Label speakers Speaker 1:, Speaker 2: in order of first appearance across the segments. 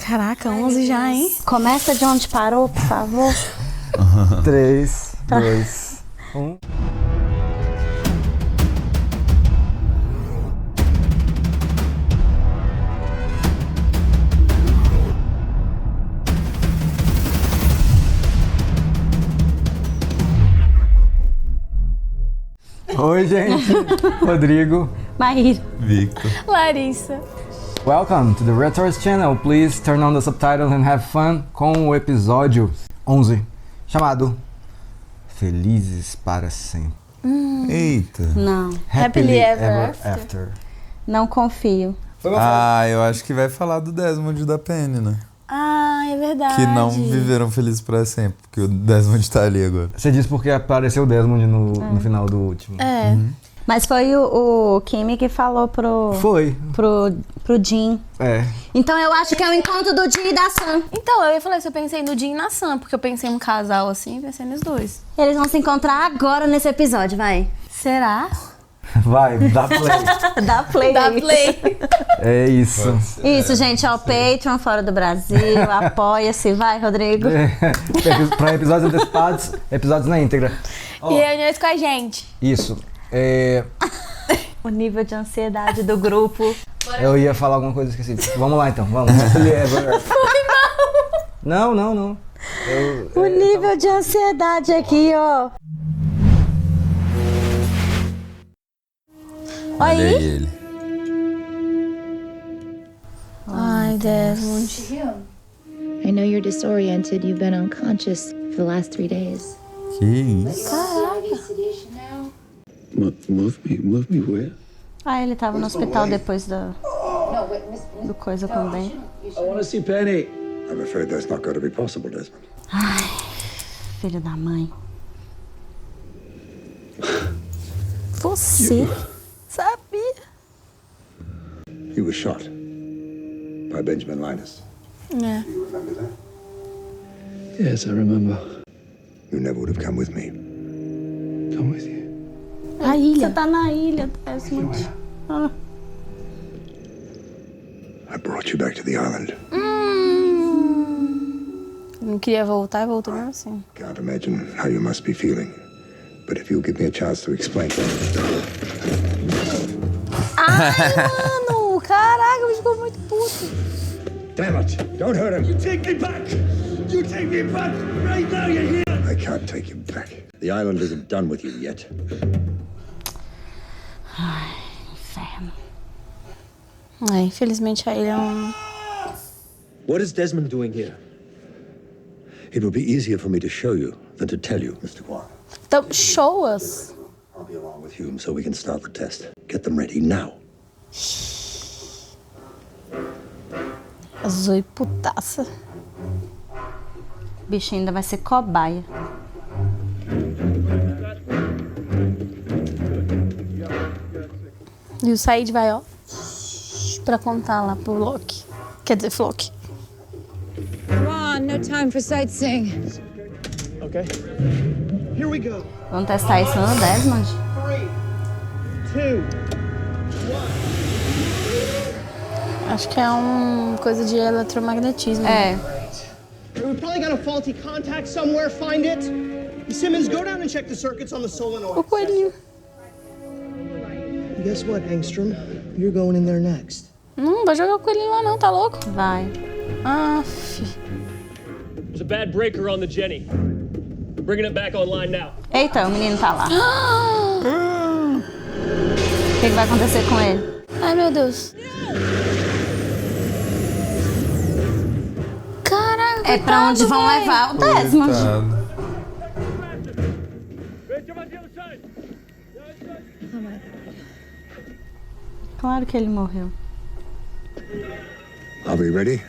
Speaker 1: Caraca, 11 já, hein?
Speaker 2: Começa de onde parou, por favor.
Speaker 3: 3, 2, 1. Oi, gente. Rodrigo.
Speaker 2: Maíra.
Speaker 4: Victor.
Speaker 1: Larissa.
Speaker 3: Welcome to the Retros Channel. Please turn on the subtitles and have fun com o episódio 11, chamado Felizes para Sempre.
Speaker 4: Eita.
Speaker 2: Não,
Speaker 1: Happily Ever After.
Speaker 2: não confio.
Speaker 4: Eu acho que vai falar do Desmond e da Penny, né?
Speaker 1: Ah, é verdade.
Speaker 4: Que não viveram felizes para sempre, porque o Desmond tá ali agora.
Speaker 3: Você disse porque apareceu o Desmond no final do último.
Speaker 1: É.
Speaker 2: Mas foi o Kimi que falou pro Jin.
Speaker 3: É.
Speaker 2: Então eu acho que é o encontro do Jin e da Sam.
Speaker 1: Então, eu ia falar isso, eu pensei no Jin e na Sam, porque eu pensei em um casal assim, pensei nos dois.
Speaker 2: Eles vão se encontrar agora nesse episódio, vai.
Speaker 1: Será?
Speaker 3: Vai, dá play.
Speaker 2: Dá play
Speaker 1: Dá
Speaker 2: aí.
Speaker 1: play.
Speaker 3: É isso.
Speaker 2: Isso, gente, ó, o Patreon fora do Brasil, apoia-se, vai, Rodrigo.
Speaker 3: Para episódios antecipados, episódios na íntegra.
Speaker 1: E reuniões com a gente.
Speaker 3: Isso.
Speaker 2: O nível de ansiedade do grupo.
Speaker 3: Eu ia falar alguma coisa, esqueci. Vamos lá então, vamos. Foi mal. Não.
Speaker 2: O nível de ansiedade aqui, ó.
Speaker 4: Olha
Speaker 2: Aí.
Speaker 4: aí ele.
Speaker 1: Ai, Desmond.
Speaker 5: I know you're disoriented. You've been unconscious for the last 3 days.
Speaker 4: Que isso?
Speaker 6: Move me where?
Speaker 2: Ah, ele tava no hospital depois do coisa com o Ben.
Speaker 6: I want to see Penny. I'm afraid that's not going to be possible, Desmond.
Speaker 2: Ai, filho da mãe.
Speaker 1: Você sabia?
Speaker 6: He was shot by Benjamin Linus.
Speaker 1: É.
Speaker 6: You remember that?
Speaker 7: Yes, I remember.
Speaker 6: You never would have come with me.
Speaker 7: Come with you.
Speaker 1: A ilha.
Speaker 2: Você tá na ilha, Desmond. Ah.
Speaker 6: I brought you back to the island.
Speaker 1: Não queria voltar e voltou mesmo assim.
Speaker 6: Can't imagine how you must be feeling. But if you'll give me a chance to explain.
Speaker 1: Ai, mano! Caraca, eu ficou muito puto.
Speaker 6: Damn it! Don't hurt him!
Speaker 7: You take me back! You take me back! Right now, you're here!
Speaker 6: I can't take you back. The island isn't done with you yet.
Speaker 2: Ai, inferno.
Speaker 1: É, infelizmente a ilha é um...
Speaker 7: What is Desmond doing here?
Speaker 6: It will be easier for me to show you than to tell you, Mr. Kwan.
Speaker 1: Então, show us.
Speaker 6: I'll be along with Hume so we can start the test. Get them ready now.
Speaker 1: A Zoe putaça.
Speaker 2: O bicho ainda vai ser cobaia.
Speaker 1: E o Said vai, ó, pra contar lá pro Loki. Quer dizer, Floki.
Speaker 8: Come on, no time for sightseeing.
Speaker 7: Okay. Here we go.
Speaker 2: Vamos testar isso no Desmond?
Speaker 7: 3, 2.
Speaker 1: Acho que é coisa de eletromagnetismo.
Speaker 2: É.
Speaker 9: We probably got a faulty contact somewhere. Find it. Simmons, go down and check the circuits on the solenoid.
Speaker 1: O coelhinho.
Speaker 9: Guess what, Engstrom? You're going in there next.
Speaker 1: Não vai jogar o coelhinho lá não, tá louco?
Speaker 2: Vai.
Speaker 1: Ah,
Speaker 10: There's a bad breaker on the Jenny. Bringing it back online now.
Speaker 2: Eita, o menino tá lá. O que vai acontecer com ele?
Speaker 1: Ai, meu Deus. Caraca,
Speaker 2: É pra onde vão
Speaker 1: véi.
Speaker 2: levar o Desmond.
Speaker 4: Coitado.
Speaker 2: Claro que ele morreu.
Speaker 6: Are we ready?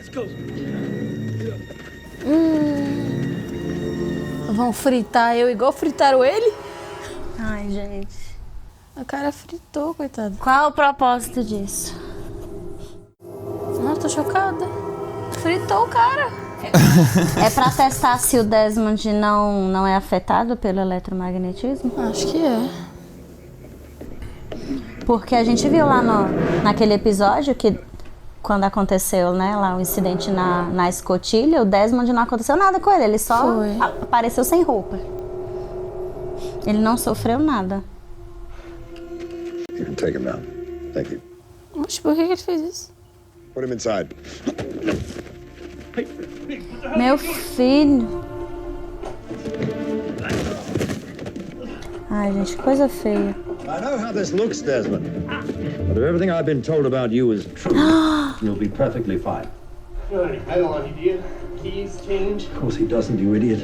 Speaker 1: Vão fritar eu igual fritaram ele?
Speaker 2: Ai, gente.
Speaker 1: O cara fritou, coitado.
Speaker 2: Qual o propósito disso?
Speaker 1: Nossa, tô chocada. Fritou o cara.
Speaker 2: É pra testar se o Desmond não é afetado pelo eletromagnetismo?
Speaker 1: Acho que é.
Speaker 2: Porque a gente viu lá naquele episódio que quando aconteceu, né, lá o incidente na escotilha, o Desmond não aconteceu nada com ele, ele só apareceu sem roupa. Ele não sofreu nada.
Speaker 6: You can take him now. Thank you.
Speaker 1: Oxe, por que ele fez isso?
Speaker 6: Put him inside.
Speaker 2: Meu filho. Ai, gente, que coisa feia.
Speaker 6: I know how this looks, Desmond. But if everything I've been told about you is true, you'll be perfectly fine.
Speaker 9: I don't want you. Keys change.
Speaker 6: Of course he doesn't, you idiot.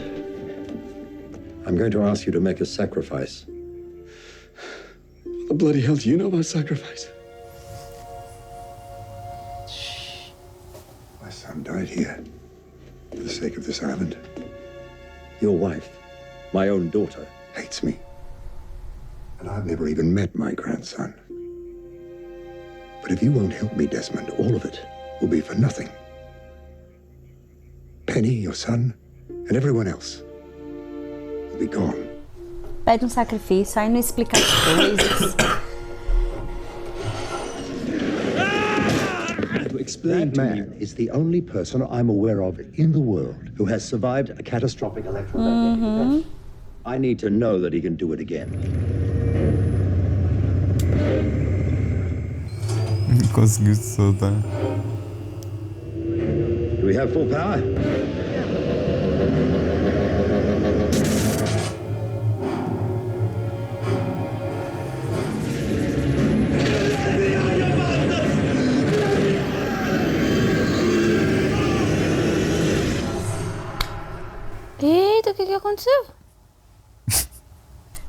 Speaker 6: I'm going to ask you to make a sacrifice.
Speaker 7: What the bloody hell do you know about sacrifice?
Speaker 6: My son died here for the sake of this island. Your wife, my own daughter, hates me. And I've never even met my grandson. But if you won't help me, Desmond, all of it will be for nothing. Penny, your son, and everyone else will be gone.
Speaker 2: Pede um sacrifício, aí não explica as coisas.
Speaker 6: That man is the only person I'm aware of in the world who has survived a catastrophic electromagnetic event. I need to know that he can do it again.
Speaker 4: Conseguiu se soltar.
Speaker 6: Do we have full power?
Speaker 1: Eita, o que aconteceu?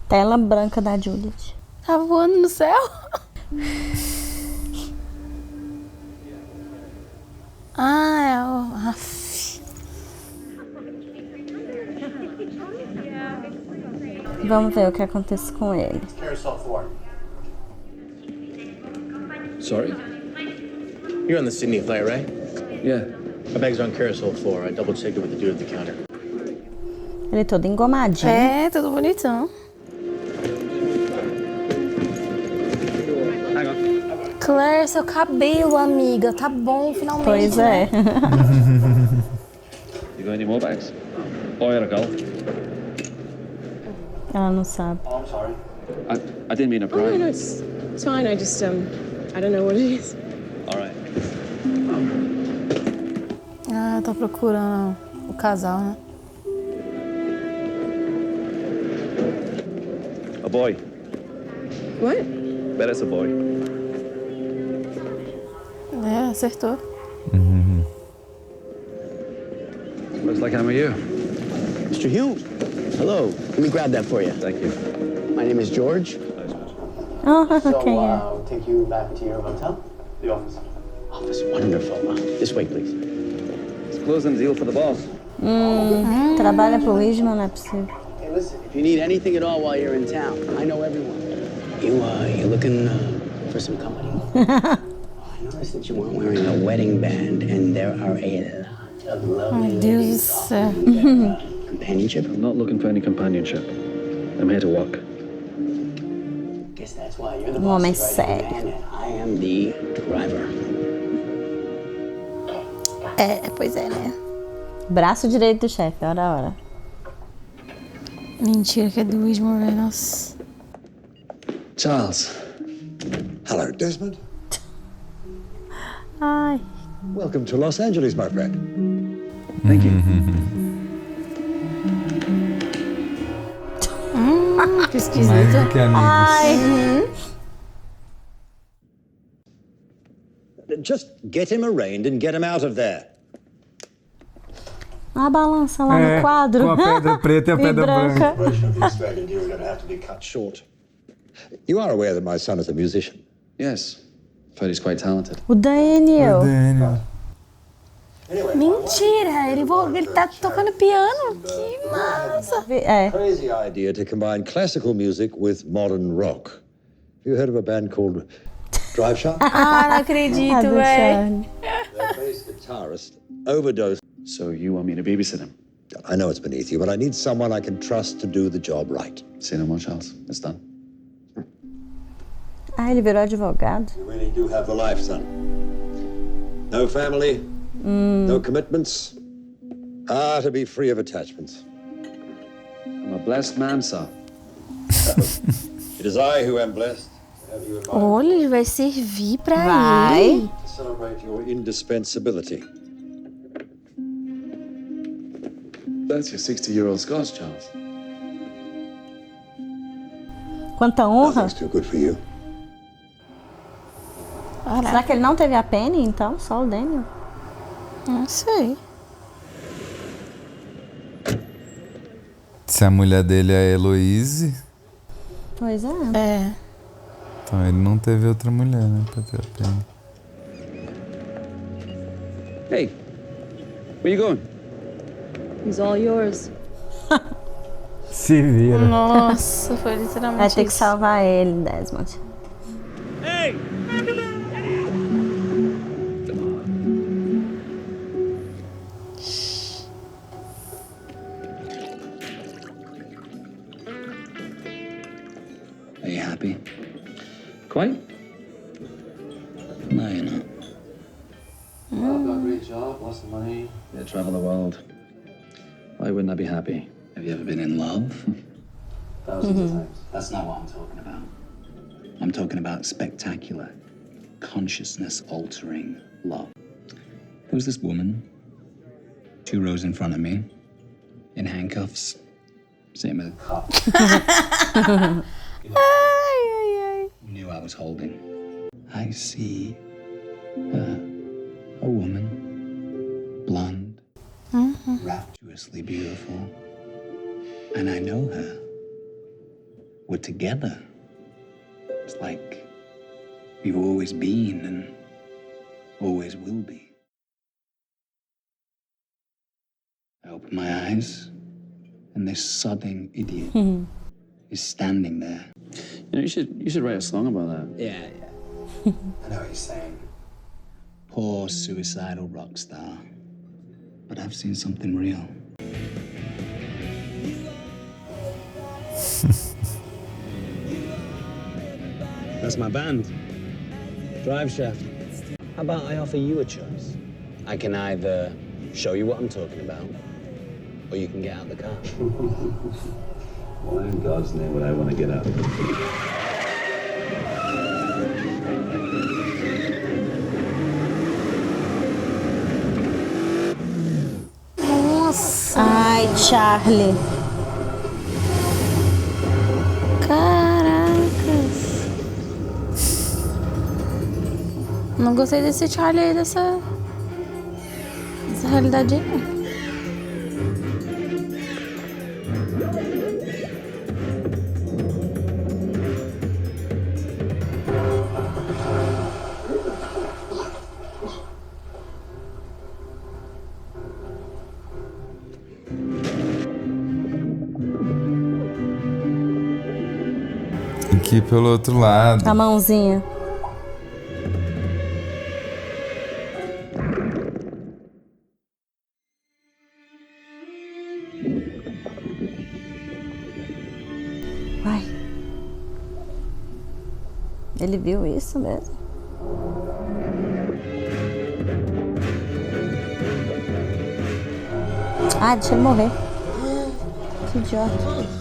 Speaker 2: Tela branca da Juliet.
Speaker 1: Tava voando no céu? É o...
Speaker 2: Vamos ver o que acontece com ele.
Speaker 9: Carousel 4.
Speaker 11: Sorry?
Speaker 9: You're on the Sydney flight, right?
Speaker 11: Yeah.
Speaker 9: My bag's on Carousel 4. I double-checked it with the dude at the counter.
Speaker 2: Ele todo engomadinho.
Speaker 1: É, tudo bonitão. Claire, seu cabelo, amiga. Tá bom, finalmente.
Speaker 2: Pois é.
Speaker 11: You got any more bags? Boy or a girl?
Speaker 2: Ela não sabe.
Speaker 9: Oh, I'm sorry.
Speaker 11: I didn't mean to pry.
Speaker 8: Oh, no, it's fine. I just, I don't know what it is.
Speaker 11: All right.
Speaker 1: Eu tô procurando o casal, né?
Speaker 11: A boy.
Speaker 8: What?
Speaker 11: Bet it's a boy.
Speaker 1: É, acertou.
Speaker 11: Looks like I'm you.
Speaker 12: Mr. Hume, hello. Let me grab that for you.
Speaker 11: Thank you.
Speaker 12: My name is George.
Speaker 2: Quem é?
Speaker 12: We'll take you back to your hotel.
Speaker 9: The office.
Speaker 12: Office, wonderful. This way, please.
Speaker 11: It's closing the deal for the boss.
Speaker 2: Trabalha pro Ridgeman, não é possível.
Speaker 12: Hey, listen, if you need anything at all while you're in town, I know everyone. You looking for some company? I noticed that you weren't wearing a wedding band, and there are a lot of lovely
Speaker 1: Meu Deus do
Speaker 12: ladies
Speaker 1: céu.
Speaker 12: companionship.
Speaker 11: I'm not looking for any companionship. I'm here to work.
Speaker 12: Guess that's why you're the
Speaker 2: Homem
Speaker 12: boss's right-hand
Speaker 2: sério.
Speaker 12: man, and I am the driver.
Speaker 1: É, pois é, né?
Speaker 2: Braço direito do chefe, hora.
Speaker 1: Mentira que é do Wismore, velho. Nossa.
Speaker 11: Charles.
Speaker 6: Hello, Desmond.
Speaker 2: Ai.
Speaker 6: Welcome to Los Angeles, my friend.
Speaker 11: Thank you.
Speaker 1: Que esquisito.
Speaker 3: Mais do que amigos.
Speaker 6: Just get him arraigned and get him out of there.
Speaker 2: A balança lá
Speaker 3: É,
Speaker 2: no quadro.
Speaker 3: com a pedra preta e a pedra branca.
Speaker 6: The operation of the Australian deal is going to have to be cut short. You are aware that my son is a musician.
Speaker 11: Yes. I've heard he's quite talented.
Speaker 2: O Daniel.
Speaker 3: Daniel.
Speaker 1: Mentira, ele tá tocando piano. Que massa.
Speaker 2: É.
Speaker 6: Crazy idea to combine classical music with modern rock. Have you heard of a band called Drive Shaft?
Speaker 1: Ah, não acredito, velho.
Speaker 6: Their bass guitarist overdosed.
Speaker 11: So you want me to babysit him?
Speaker 6: I know it's beneath you, but I need someone I can trust to do the job right.
Speaker 11: Say no more, Charles. It's done.
Speaker 2: Ah, ele virou advogado.
Speaker 6: You really do have the life, son. No family, no commitments. To be free of attachments.
Speaker 11: I'm a blessed man, sir.
Speaker 6: It is I who am blessed to have you in my
Speaker 1: Olha, ele vai servir pra
Speaker 2: Vai.
Speaker 1: ele.
Speaker 6: to celebrate your indispensability.
Speaker 11: That's your 60-year-old Scotch, Charles.
Speaker 2: Quanta honra.
Speaker 6: Nothing's too good for you.
Speaker 2: Será que ele não teve a Penny, então? Só o Daniel?
Speaker 1: Não sei.
Speaker 4: Se a mulher dele é a Heloise,
Speaker 2: Pois é.
Speaker 1: É.
Speaker 4: então ele não teve outra mulher, né? Pra ter a Penny.
Speaker 11: Hey, where you going?
Speaker 8: He's all yours.
Speaker 3: Se vira.
Speaker 1: Nossa, foi literalmente
Speaker 2: Vai ter que
Speaker 1: isso.
Speaker 2: salvar ele, Desmond.
Speaker 10: Hey!
Speaker 12: Are you happy?
Speaker 11: Quite.
Speaker 12: No, you're not.
Speaker 11: I've got a great job, lots of money. Yeah, travel the world. Why wouldn't I be happy?
Speaker 12: Have you ever been in love?
Speaker 11: Thousands of times.
Speaker 12: That's not what I'm talking about. I'm talking about spectacular, consciousness-altering love. There was this woman, 2 rows in front of me, in handcuffs, same as a cop. Knew I was holding. I see her, a woman, blonde, rapturously beautiful, and I know her. We're together. It's like we've always been and always will be. I open my eyes, and this sodding idiot is standing there.
Speaker 11: You know, you should write a song about that.
Speaker 12: Yeah. I know what you're saying. Poor suicidal rock star. But I've seen something real. That's my band. Drive Shaft. How about I offer you a choice? I can either show you what I'm talking about, or you can get out of the car.
Speaker 11: Why in God's name would I want to get out?
Speaker 1: Nossa,
Speaker 2: Ai, Charlie.
Speaker 1: caracas. Não gostei desse Charlie aí, dessa realidade aí, não.
Speaker 4: Aqui pelo outro lado.
Speaker 2: A mãozinha. Vai. Ele viu isso mesmo? Ah, deixa ele morrer. Que idiota.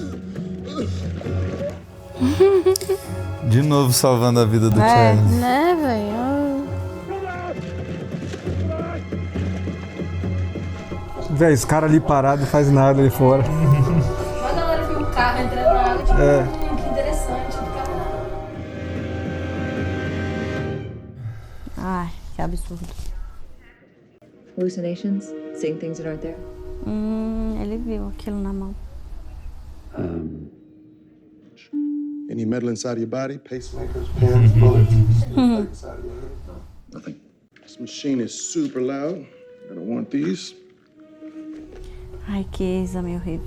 Speaker 4: De novo salvando a vida do
Speaker 2: É.
Speaker 4: Charlie.
Speaker 1: Né, velho?
Speaker 3: Véi, os caras ali parados não faz nada ali fora.
Speaker 1: Mas na hora que o carro entrando na água, tipo, que interessante.
Speaker 2: Ai, que absurdo.
Speaker 8: Hallucinations? Seeing things that aren't there?
Speaker 2: Ele viu aquilo na mão.
Speaker 6: Any metal inside of your body? Pacemakers, pins, bullets? Anything inside of your head? No.
Speaker 11: Nothing.
Speaker 6: This machine is super loud. I don't want these.
Speaker 2: Ai, que exame horrível.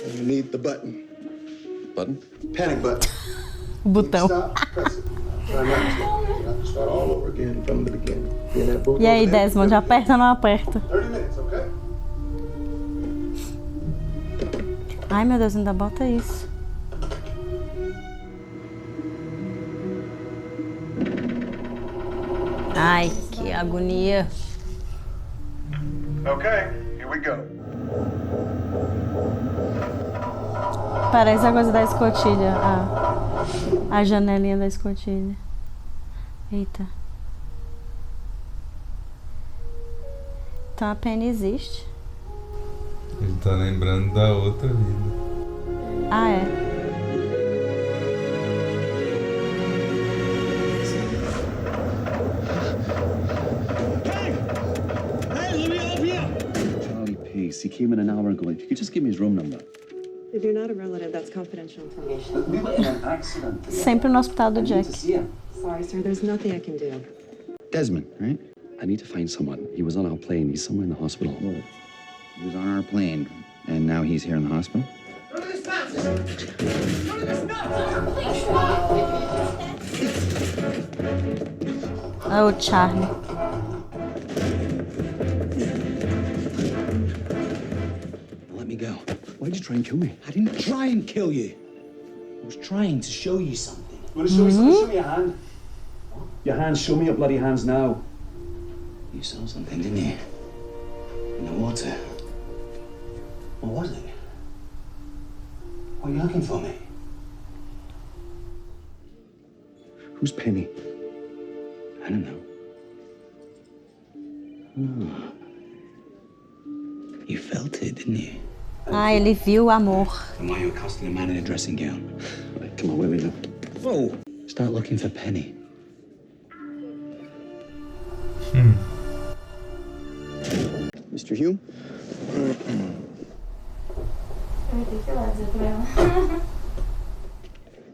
Speaker 6: And you need the button.
Speaker 11: Button?
Speaker 6: Panic button.
Speaker 2: O botão.
Speaker 6: Stop, press it. Try not to. You have to start all over again from the beginning. Be in that book
Speaker 2: E aí,
Speaker 6: over there.
Speaker 2: Desmond, aperta ou não aperta?
Speaker 6: 30 minutes, okay?
Speaker 2: Ai, meu Deus, ainda bota isso. Ai, que agonia.
Speaker 6: Okay, here we go.
Speaker 2: Parece a coisa da escotilha. A janelinha da escotilha. Eita. Então a Penny existe.
Speaker 4: Ele tá lembrando da outra vida.
Speaker 2: Ah, é.
Speaker 11: Charlie Pace. He came in an hour ago. If you could just give me his room number.
Speaker 13: If you're not a relative, that's confidential information.
Speaker 11: We were in an accident.
Speaker 2: Sempre no hospital do Jack.
Speaker 13: Sorry, sir, there's nothing I can do.
Speaker 11: Desmond, right? I need to find someone. He was on our plane. He's somewhere in the hospital.
Speaker 14: He was on our plane, and now he's here in the hospital?
Speaker 2: Oh, Charlie.
Speaker 11: Let me go. Why'd you try and kill me?
Speaker 12: I didn't try and kill you. I was trying to show you something.
Speaker 11: You want to show me something? Show me your hand. Your hands. Show me your bloody hands now.
Speaker 12: You saw something, didn't you? In the water. What was it? What are you looking for me?
Speaker 11: Who's Penny?
Speaker 12: I don't know. Oh. You felt it, didn't you?
Speaker 2: Ah, ele viu o amor.
Speaker 12: And why you accosting a man in a dressing gown?
Speaker 11: Right, come on, where we go?
Speaker 12: Whoa! Start looking for Penny.
Speaker 14: Mr. Hume?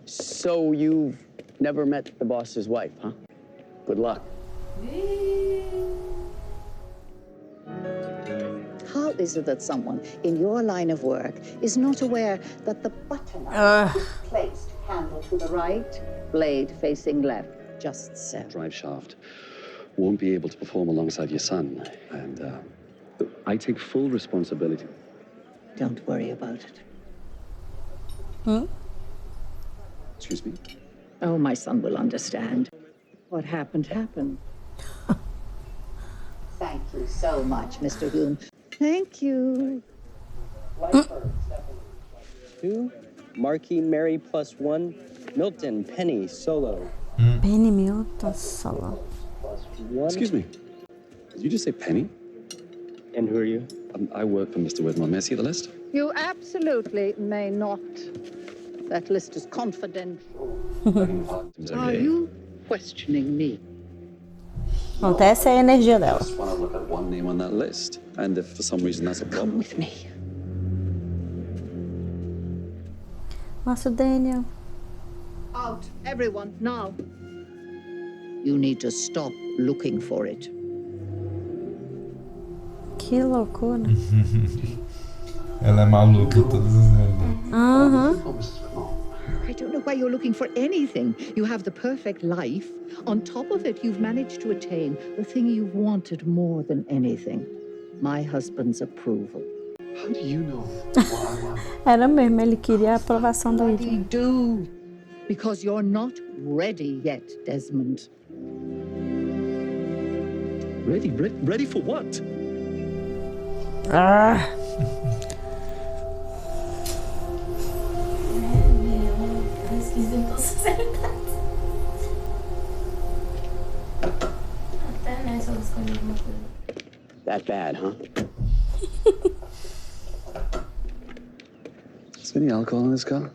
Speaker 12: So you've never met the boss's wife, huh? Good luck.
Speaker 15: How is it that someone in your line of work is not aware that the butter knife is placed handle to the right, blade facing left, just so?
Speaker 11: Drive shaft. Won't be able to perform alongside your son. And I take full responsibility.
Speaker 15: Don't worry about it.
Speaker 11: Excuse me?
Speaker 15: Oh, my son will understand. What happened, happened. Thank you so much, Mr. Hume. Thank you.
Speaker 16: Two, Marquis Mary +1, Milton Penny solo.
Speaker 2: Penny Milton solo.
Speaker 11: Excuse me. Did you just say Penny?
Speaker 16: And who are you?
Speaker 11: I work for Mr. Widmore. May I see the list?
Speaker 15: You absolutely may not. That list is confidential. Are you questioning me?
Speaker 2: Pronto, essa é a energia
Speaker 11: I
Speaker 2: dela.
Speaker 11: just want to look at one name on that list. And if for some reason that's a problem.
Speaker 15: Come with me.
Speaker 2: Nossa, Daniel.
Speaker 15: Out, everyone, now. You need to stop looking for it.
Speaker 2: Que loucura.
Speaker 4: Ela é maluca todas as vezes.
Speaker 15: I don't know why you're looking for anything. You have the perfect life. On top of it, you've managed to attain the thing you've wanted more than anything. My husband's approval.
Speaker 11: How do you know?
Speaker 2: Era mesmo, ele queria a aprovação do
Speaker 15: What do you
Speaker 2: Widmore.
Speaker 15: do? Because you're not ready yet, Desmond.
Speaker 11: Ready? Ready for what?
Speaker 2: Ah.
Speaker 12: That bad, huh?
Speaker 11: Is there any alcohol in this car?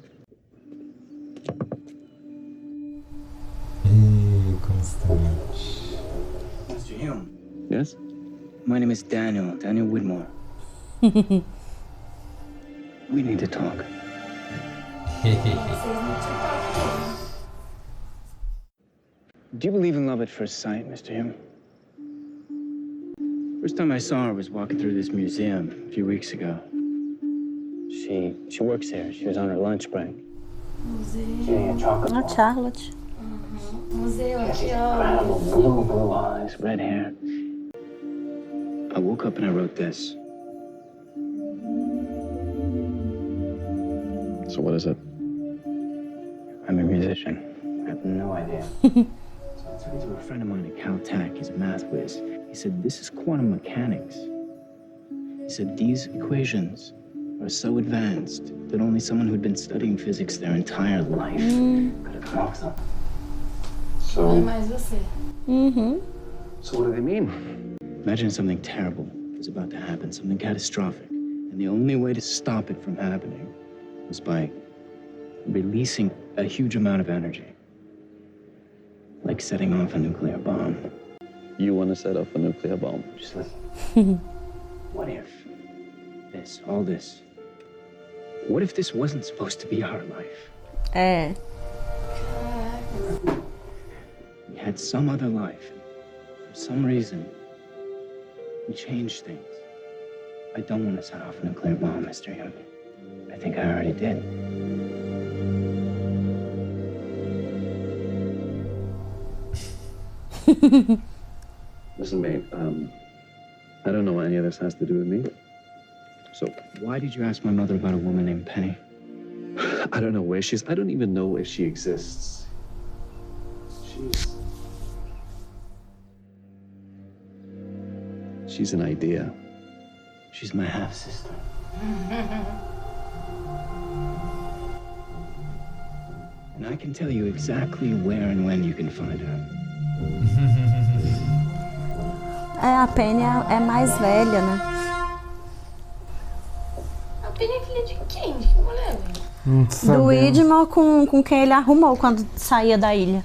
Speaker 12: Mr. Hume.
Speaker 11: Yes?
Speaker 12: My name is Daniel Widmore. We need to talk. Do you believe in love at first sight, Mr. Hume? First time I saw her was walking through this museum a few weeks ago. She works here. She was on her lunch break. Getting a chocolate
Speaker 2: A Charlotte.
Speaker 12: incredible blue eyes, red hair. I woke up and I wrote this.
Speaker 11: So what is it?
Speaker 12: I'm a musician. I have no idea. talking to a friend of mine at Caltech. He's a math whiz. He said, this is quantum mechanics. He said, these equations are so advanced that only someone who'd been studying physics their entire life could have come up with them.
Speaker 8: Não é mais você.
Speaker 12: So what do they mean? Imagine something terrible was about to happen, something catastrophic. And the only way to stop it from happening was by releasing a huge amount of energy. Like setting off a nuclear bomb.
Speaker 11: You want to set off a nuclear bomb?
Speaker 12: Just listen. What if this, all this, what if this wasn't supposed to be our life?
Speaker 2: É.
Speaker 12: We had some other life. For some reason, we changed things. I don't want to set off a nuclear bomb, Mr. Young. I think I already did.
Speaker 11: Listen, mate, I don't know what any of this has to do with me.
Speaker 12: So, why did you ask my mother about a woman named Penny?
Speaker 11: I don't know where she is. I don't even know if she exists. She's an idea.
Speaker 12: She's my half-sister. And I can tell you exactly where and when you can find her.
Speaker 2: A Penny é mais velha, né?
Speaker 8: A Penny é filha de quem? De que mulher, velho?
Speaker 2: Do Widmore com quem ele arrumou quando saía da ilha.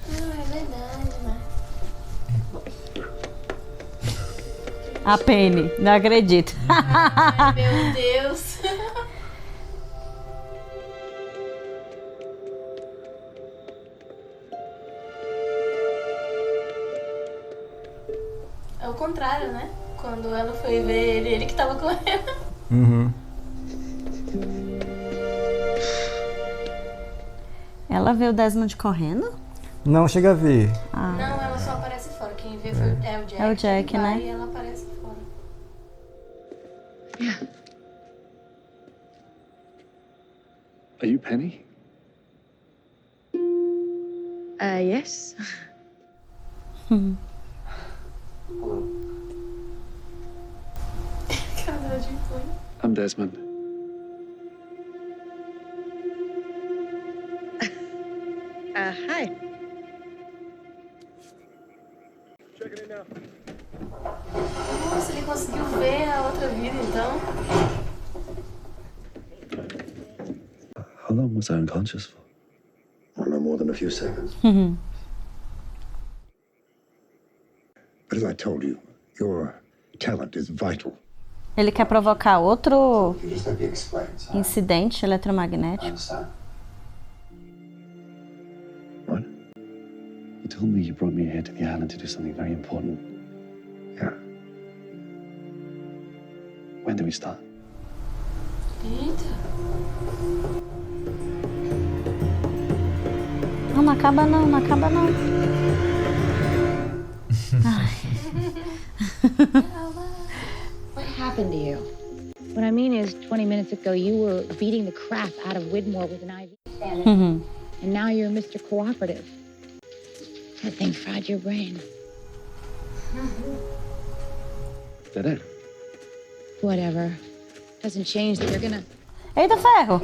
Speaker 8: Ah, é verdade, né?
Speaker 2: A Penny, não acredito.
Speaker 8: Ai, meu Deus. É o contrário, né? Quando ela foi ver ele que tava correndo.
Speaker 2: Ela vê o Desmond correndo?
Speaker 3: Não chega a ver.
Speaker 8: Não, ela só aparece fora. Quem vê foi o Jack.
Speaker 2: É o Jack, né?
Speaker 8: E ela aparece fora.
Speaker 11: Are you Penny?
Speaker 13: Yes.
Speaker 11: Hello.
Speaker 8: Cara de foi.
Speaker 11: I'm Desmond.
Speaker 13: Hi.
Speaker 8: Nossa, ele conseguiu ver a outra vida, então.
Speaker 6: How long was I unconscious for? Well, no more than a few seconds. But as I told you, your talent is vital.
Speaker 2: Ele quer provocar outro
Speaker 6: You just let me explain, sir.
Speaker 2: incidente eletromagnético.
Speaker 11: Understand? What? You told me you brought me here to the island to do something very important.
Speaker 6: Yeah.
Speaker 11: When do we start?
Speaker 8: Eita.
Speaker 2: Não acaba não, não acaba não.
Speaker 5: What happened to you? What I mean is, 20 minutes ago, you were beating the crap out of Widmore with an IV stand. And now you're Mr. Cooperative. That thing fried your brain.
Speaker 11: Is that it?
Speaker 5: Whatever. Doesn't change that you're gonna...
Speaker 2: Eita ferro!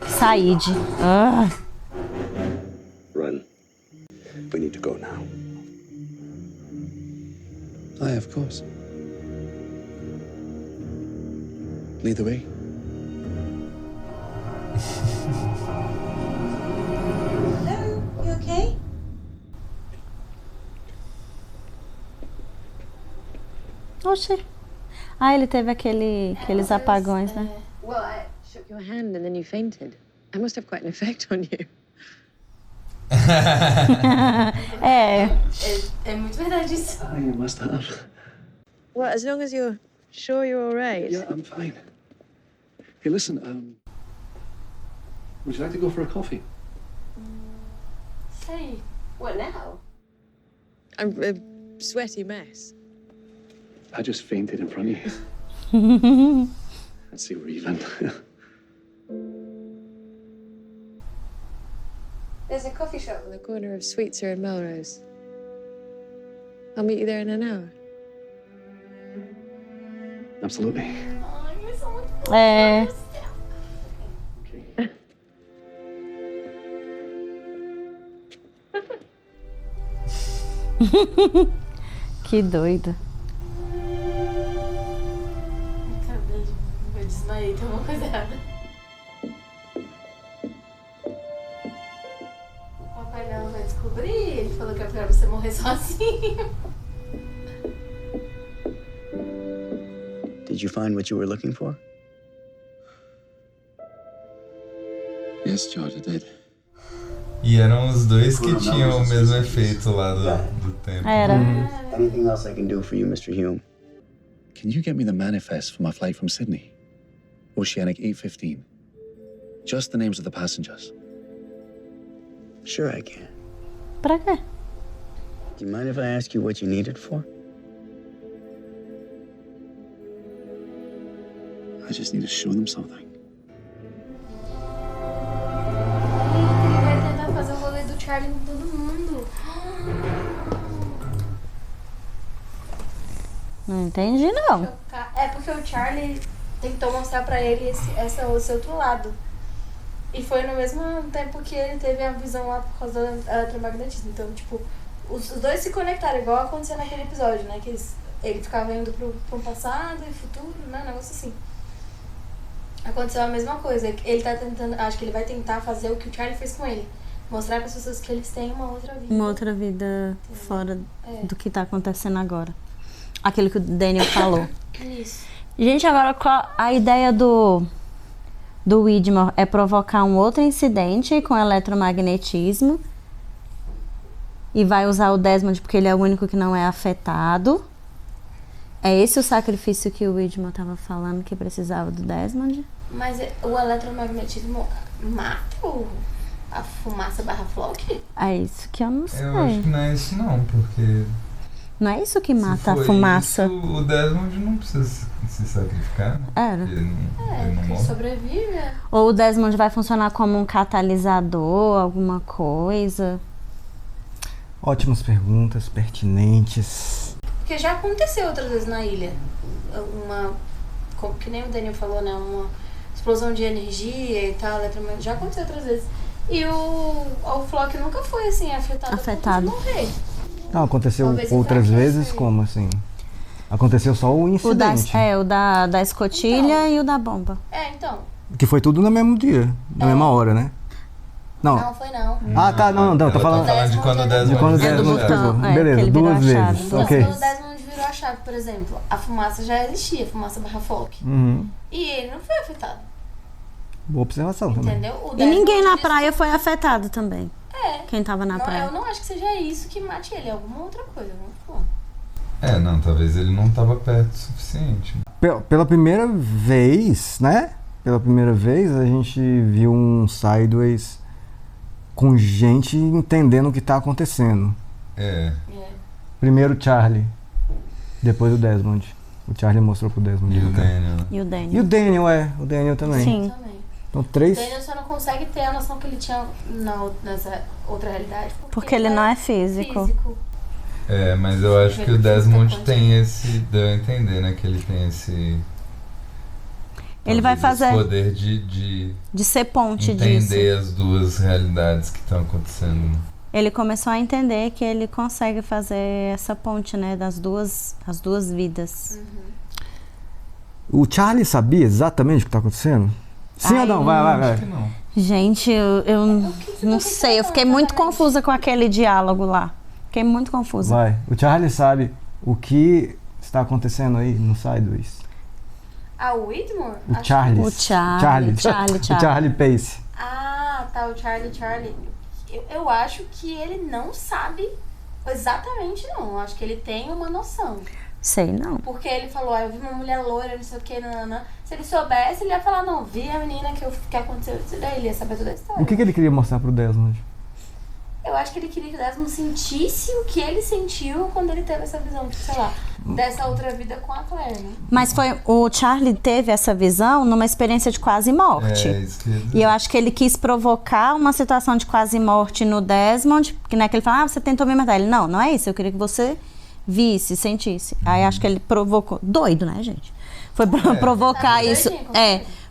Speaker 2: Said.
Speaker 6: Run. We need to go now.
Speaker 11: Aye, of course. Lead the way.
Speaker 17: Hello, you okay?
Speaker 2: Oxi. Ah, ele teve aqueles apagões, né?
Speaker 13: Well, I shook your hand and then you fainted. I must have quite an effect on you.
Speaker 8: É muito verdade isso.
Speaker 11: Ah, you must have.
Speaker 13: Well, as long as you're sure you're all right.
Speaker 11: Yeah, I'm fine. Hey, listen, would you like to go for a coffee?
Speaker 8: Sei. What now?
Speaker 13: I'm a sweaty mess.
Speaker 11: I just fainted in front of you. Let's see, we're even.
Speaker 13: There's a coffee shop on the corner of Sweetser and Melrose. I'll meet you there in an hour.
Speaker 12: Absolutely.
Speaker 2: É. Que doido.
Speaker 1: Eu desmaiei, tem alguma coisa errada. O papai dela vai descobrir, ele falou que é pra você morrer sozinho.
Speaker 12: Did you find what you were looking for?
Speaker 14: Yes, George, I did.
Speaker 4: E eram os dois que tinham o mesmo efeito lá do tempo.
Speaker 2: Era.
Speaker 12: Anything else I can do for you, Mr. Hume?
Speaker 11: Can you get me the manifest for my flight from Sydney? Oceanic 815. Just the names of the passengers.
Speaker 12: Sure I can.
Speaker 2: Pra quê?
Speaker 12: Do you mind if I ask you what you need it for?
Speaker 11: I just need to show them something.
Speaker 1: Ele vai tentar fazer o rolê do Charlie com todo mundo.
Speaker 2: Não entendi, não.
Speaker 1: É porque o Charlie tentou mostrar pra ele esse outro lado. E foi no mesmo tempo que ele teve a visão lá por causa do eletromagnetismo. Então, tipo, os dois se conectaram, igual aconteceu naquele episódio, né? Que ele ficava indo pro passado e futuro, né? Um negócio assim. Aconteceu a mesma coisa. Ele tá tentando, acho que ele vai tentar fazer o que o Charlie fez com ele. Mostrar para as pessoas que eles têm uma outra vida.
Speaker 2: Uma outra vida fora do que tá acontecendo agora. Aquilo que o Daniel falou.
Speaker 1: Isso.
Speaker 2: Gente, agora a ideia do Widmore é provocar um outro incidente com eletromagnetismo e vai usar o Desmond porque ele é o único que não é afetado. É esse o sacrifício que o Widmore tava falando que precisava do Desmond?
Speaker 1: Mas o eletromagnetismo mata a fumaça /flock?
Speaker 2: É isso que eu não sei.
Speaker 4: Eu acho que não é isso não, porque...
Speaker 2: Não é isso que mata a fumaça.
Speaker 4: Isso, o Desmond não precisa se sacrificar, né?
Speaker 2: Era.
Speaker 4: Ele não morre.
Speaker 1: Sobrevive.
Speaker 2: Ou o Desmond vai funcionar como um catalisador, alguma coisa?
Speaker 3: Ótimas perguntas, pertinentes.
Speaker 1: Porque já aconteceu outras vezes na ilha. Que nem o Daniel falou, né? Uma explosão de energia e tal, eletromagnética. Já aconteceu outras vezes. E o Flock nunca foi assim afetado. A ponto de morrer.
Speaker 3: Não, aconteceu outras vezes, como assim? Aconteceu só o incidente.
Speaker 2: O da escotilha e o da bomba.
Speaker 1: Então.
Speaker 3: Que foi tudo no mesmo dia, na mesma hora, né? Não.
Speaker 1: Não, foi não.
Speaker 3: Ah, tá, não, tô falando
Speaker 4: de quando o Desmond
Speaker 3: pegou. Beleza, duas vezes.
Speaker 1: Então,
Speaker 3: Ok.
Speaker 1: quando o Desmond virou a chave, por exemplo, a fumaça já existia, a fumaça /flock.
Speaker 3: Uhum.
Speaker 1: E ele não foi afetado.
Speaker 3: Boa observação também.
Speaker 1: Entendeu?
Speaker 2: E ninguém na praia foi afetado também. Quem tava na praia.
Speaker 1: Eu não acho que seja isso que mate ele, é alguma outra coisa, vamos falar.
Speaker 4: Não, talvez ele não tava perto o suficiente.
Speaker 3: Pela primeira vez, né? Pela primeira vez a gente viu um Sideways com gente entendendo o que tá acontecendo. Primeiro o Charlie, depois o Desmond. O Charlie mostrou pro Desmond.
Speaker 4: E o Daniel.
Speaker 2: E o Daniel.
Speaker 3: E o Daniel, o Daniel também.
Speaker 2: Sim.
Speaker 3: Então, 3.
Speaker 1: O Daniel só não consegue ter a noção que ele tinha nessa outra realidade.
Speaker 2: Porque ele não é físico.
Speaker 4: Mas eu acho que o Desmond tem esse... Deu a entender, né? Que ele tem esse...
Speaker 2: Ele vai fazer...
Speaker 4: Esse poder de
Speaker 2: ser ponte
Speaker 4: entender
Speaker 2: disso.
Speaker 4: Entender as duas realidades que estão acontecendo.
Speaker 2: Ele começou a entender que ele consegue fazer essa ponte, né? As duas vidas.
Speaker 3: O Charlie sabia exatamente o que tá acontecendo? Sim ou não? Vai.
Speaker 2: Gente, eu não sei. Eu fiquei muito confusa com aquele diálogo lá. Fiquei muito confusa.
Speaker 3: Vai. O Charlie sabe o que está acontecendo aí no Sideways.
Speaker 1: O Widmore?
Speaker 3: O Charlie.
Speaker 2: O Charlie.
Speaker 3: O Charlie Pace.
Speaker 1: Ah, tá. O Charlie. Eu acho que ele não sabe exatamente, não. Eu acho que ele tem uma noção.
Speaker 2: Sei não.
Speaker 1: Porque ele falou, eu vi uma mulher loira, não sei o que, nanana. Se ele soubesse, ele ia falar, não, vi a menina que aconteceu isso daí, ele ia saber toda a história.
Speaker 3: O que ele queria mostrar pro Desmond?
Speaker 1: Eu acho que ele queria que o Desmond sentisse o que ele sentiu quando ele teve essa visão, tipo, sei lá, dessa outra vida com a Claire, né?
Speaker 2: Mas o Charlie teve essa visão numa experiência de quase morte.
Speaker 4: Isso que eu ia dizer.
Speaker 2: E eu acho que ele quis provocar uma situação de quase morte no Desmond, que não é que ele fala, você tentou me matar. Ele, não é isso, eu queria que você visse, sentisse. Aí acho que ele provocou, doido, né, gente? Foi provocar isso,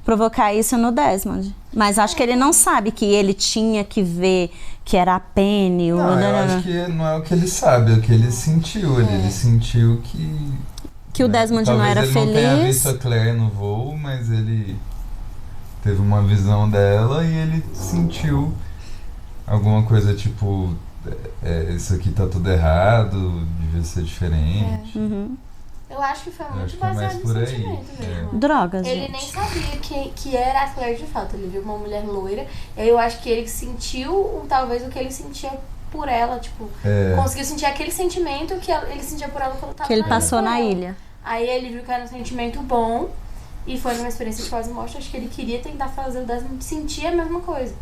Speaker 2: provocar isso no Desmond. Mas acho que ele não sabe que ele tinha que ver que era a Penny.
Speaker 4: Eu acho que não é o que ele sabe, é o que ele sentiu. Ele sentiu que
Speaker 2: o Desmond não era
Speaker 4: feliz.
Speaker 2: Talvez
Speaker 4: ele não tenha visto a Claire no voo, mas ele teve uma visão dela e ele sentiu alguma coisa tipo, isso aqui tá tudo errado, devia ser diferente.
Speaker 1: Eu acho que foi muito baseado no sentimento mesmo.
Speaker 2: Drogas,
Speaker 1: Ele
Speaker 2: gente.
Speaker 1: nem sabia que era a Claire de fato. Ele viu uma mulher loira. E aí eu acho que ele sentiu talvez o que ele sentia por ela. Tipo, conseguiu sentir aquele sentimento que ele sentia por ela quando tava
Speaker 2: Que ele passou na
Speaker 1: ilha.
Speaker 2: ilha.
Speaker 1: Aí ele viu que era um sentimento bom. E foi numa experiência de quase morte. Acho que ele queria tentar fazer o Desmond sentir a mesma coisa.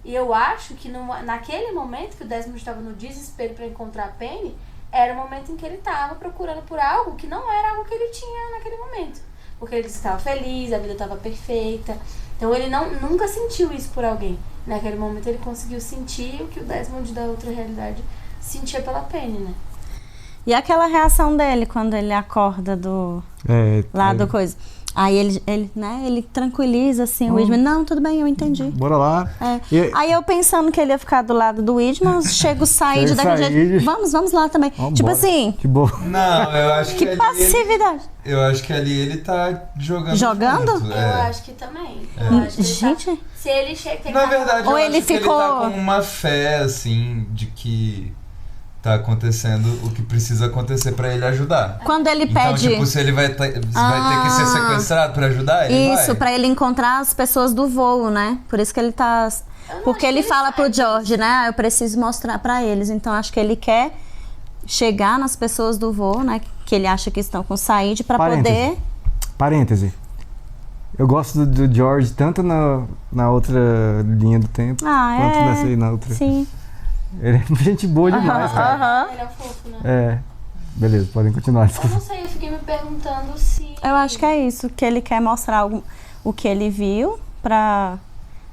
Speaker 1: E eu acho que naquele momento que o Desmond estava no desespero para encontrar a Penny, era o momento em que ele estava procurando por algo que não era algo que ele tinha naquele momento. Porque ele estava feliz, a vida estava perfeita. Então ele nunca sentiu isso por alguém. Naquele momento ele conseguiu sentir o que o Desmond da outra realidade sentia pela Penny, né?
Speaker 2: E aquela reação dele quando ele acorda do coisa. Aí ele tranquiliza assim o Widmer. Não, tudo bem, eu entendi.
Speaker 3: Bora lá.
Speaker 2: Aí eu pensando que ele ia ficar do lado do Widmer, chega o Said daquele jeito. Vamos lá também. Tipo
Speaker 3: bora.
Speaker 2: assim.
Speaker 3: Que boa.
Speaker 4: Não, eu acho que
Speaker 2: passividade.
Speaker 4: Eu acho que ali ele tá jogando.
Speaker 2: Jogando?
Speaker 4: Junto,
Speaker 1: Eu acho que também. Eu acho que
Speaker 2: gente.
Speaker 1: Se ele chega.
Speaker 4: Na verdade,
Speaker 2: ou
Speaker 4: eu
Speaker 2: ele
Speaker 4: acho
Speaker 2: ficou...
Speaker 4: que ele tá com uma fé, assim, de que tá acontecendo o que precisa acontecer pra ele ajudar.
Speaker 2: Quando ele pede...
Speaker 4: Então, tipo, se ele vai ter que ser sequestrado pra ajudar, ele vai.
Speaker 2: Isso, pra ele encontrar as pessoas do voo, né? Por isso que ele tá... Porque ele fala pro George, né? Eu preciso mostrar pra eles. Então, acho que ele quer chegar nas pessoas do voo, né? Que ele acha que estão com Said pra poder...
Speaker 3: Parêntese. Eu gosto do George tanto na outra linha do tempo quanto nessa aí na outra.
Speaker 2: Sim.
Speaker 3: Ele é gente boa demais, cara.
Speaker 1: Ele é fofo, né?
Speaker 3: Beleza, podem continuar.
Speaker 1: Eu não sei, eu fiquei me perguntando se...
Speaker 2: Eu acho que é isso, que ele quer mostrar o que ele viu para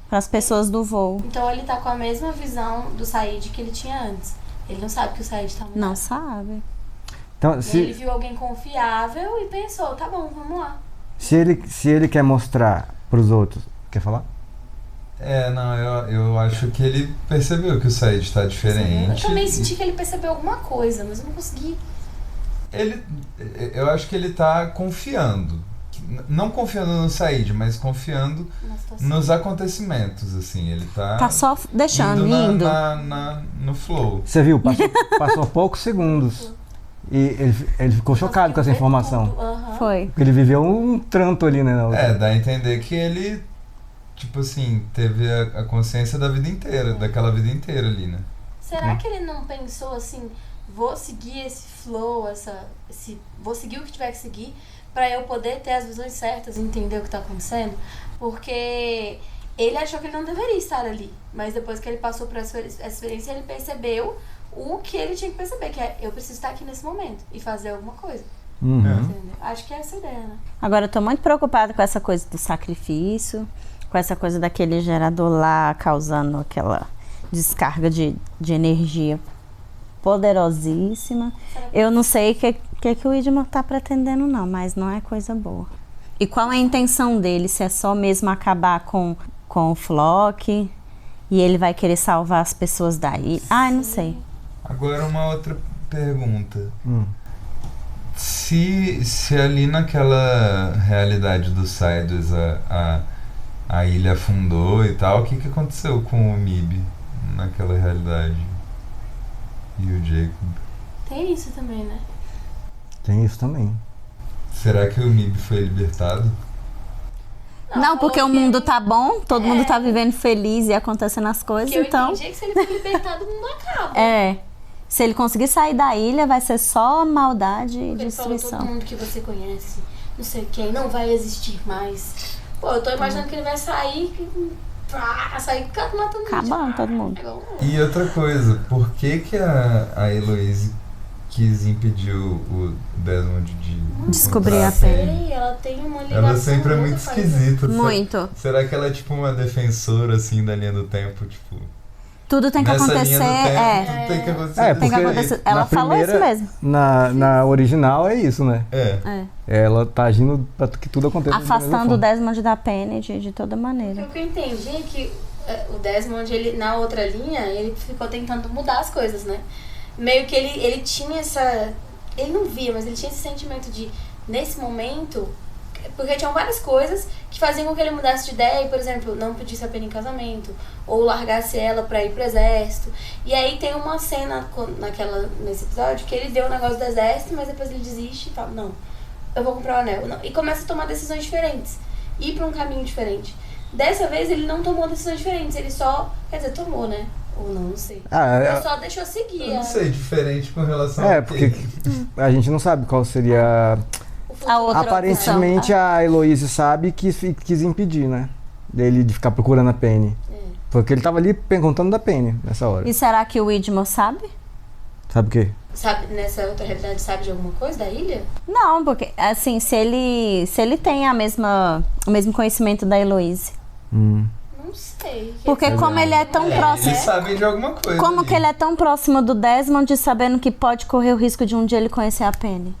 Speaker 2: as pessoas do voo.
Speaker 1: Então ele tá com a mesma visão do Said que ele tinha antes. Ele não sabe que o Said tá mudado.
Speaker 2: Não sabe.
Speaker 3: Então,
Speaker 1: Ele viu alguém confiável e pensou, tá bom, vamos lá.
Speaker 3: Se ele quer mostrar pros outros... Quer falar?
Speaker 4: Eu acho que ele percebeu que o Said tá diferente.
Speaker 1: Eu também senti que ele percebeu alguma coisa, mas eu não consegui.
Speaker 4: Eu acho que ele tá confiando. Não confiando no Said, mas confiando nos acontecimentos, assim. Ele tá
Speaker 2: só deixando, indo.
Speaker 4: No flow.
Speaker 3: Você viu? Passou poucos segundos. E ele ficou chocado com essa informação.
Speaker 2: Foi.
Speaker 3: Porque ele viveu um tranto ali, né?
Speaker 4: Dá a entender que ele... Tipo assim, teve a consciência da vida inteira, daquela vida inteira ali, né?
Speaker 1: Será que ele não pensou assim, vou seguir esse flow, vou seguir o que tiver que seguir pra eu poder ter as visões certas e entender o que tá acontecendo? Porque ele achou que ele não deveria estar ali, mas depois que ele passou por essa experiência, ele percebeu o que ele tinha que perceber, que é, eu preciso estar aqui nesse momento e fazer alguma coisa. Acho que é essa a ideia, né?
Speaker 2: Agora eu tô muito preocupada com essa coisa do sacrifício, com essa coisa daquele gerador lá causando aquela descarga de energia poderosíssima. Eu não sei o que o Widmer tá pretendendo não, mas não é coisa boa. E qual é a intenção dele? Se é só mesmo acabar com o Flock e ele vai querer salvar as pessoas daí? Não sei.
Speaker 4: Agora uma outra pergunta. Se ali naquela realidade do Sideways a ilha afundou e tal, o que aconteceu com o Mib naquela realidade? E o Jacob?
Speaker 1: Tem isso também, né?
Speaker 3: Tem isso também.
Speaker 4: Será que o Mib foi libertado?
Speaker 2: Não, porque o mundo tá bom, todo mundo tá vivendo feliz e acontecendo as coisas,
Speaker 1: porque
Speaker 2: então...
Speaker 1: eu entendi que se ele for libertado, o mundo acaba.
Speaker 2: Se ele conseguir sair da ilha, vai ser só maldade e destruição.
Speaker 1: Falou, todo mundo que você conhece, não sei quem, não vai existir mais. Pô, eu tô imaginando que ele vai sair Sair matando
Speaker 2: Acabando todo mundo.
Speaker 4: E outra coisa, por que a Heloise quis impedir o Desmond de
Speaker 2: descobrir a
Speaker 1: Penny? Ela tem uma ligação.
Speaker 4: Ela sempre é muito esquisita.
Speaker 2: Muito.
Speaker 4: Será que ela é tipo uma defensora assim da linha do tempo, tipo?
Speaker 2: Tudo tem que
Speaker 4: Nessa
Speaker 2: acontecer,
Speaker 4: linha do tempo, tudo tem que acontecer.
Speaker 2: Tem que acontecer. Ela falou isso mesmo.
Speaker 3: Na original é isso, né?
Speaker 2: É.
Speaker 3: Ela tá agindo pra que tudo aconteça.
Speaker 2: Afastando o Desmond da Penny de toda maneira.
Speaker 1: O que eu entendi é que o Desmond, ele, na outra linha, ele ficou tentando mudar as coisas, né? Meio que ele tinha essa... Ele não via, mas ele tinha esse sentimento de, nesse momento... Porque tinham várias coisas que faziam com que ele mudasse de ideia e, por exemplo, não pedisse a Penny em casamento, ou largasse ela pra ir pro exército. E aí tem uma cena nesse episódio que ele vê o negócio do exército, mas depois ele desiste e fala, não, eu vou comprar o anel. Não. E começa a tomar decisões diferentes, ir pra um caminho diferente. Dessa vez ele não tomou decisões diferentes, ele só, quer dizer, tomou, né? Ou não sei. Ele só deixou seguir.
Speaker 4: Eu não sei, diferente com relação a
Speaker 3: porque a gente não sabe qual seria...
Speaker 2: A outra
Speaker 3: Aparentemente
Speaker 2: opção,
Speaker 3: a Heloise sabe que quis impedir, né? Dele de ficar procurando a Penny. Porque ele tava ali perguntando da Penny nessa hora.
Speaker 2: E será que o Widmore sabe?
Speaker 3: Sabe o quê?
Speaker 1: Sabe, nessa outra realidade, sabe de alguma coisa da ilha?
Speaker 2: Não, porque assim, se ele tem o mesmo conhecimento da Heloise.
Speaker 1: Não sei.
Speaker 2: Porque como ele é tão próximo...
Speaker 4: Eles sabem de alguma coisa.
Speaker 2: Como que ele é tão próximo do Desmond, sabendo que pode correr o risco de um dia ele conhecer a Penny?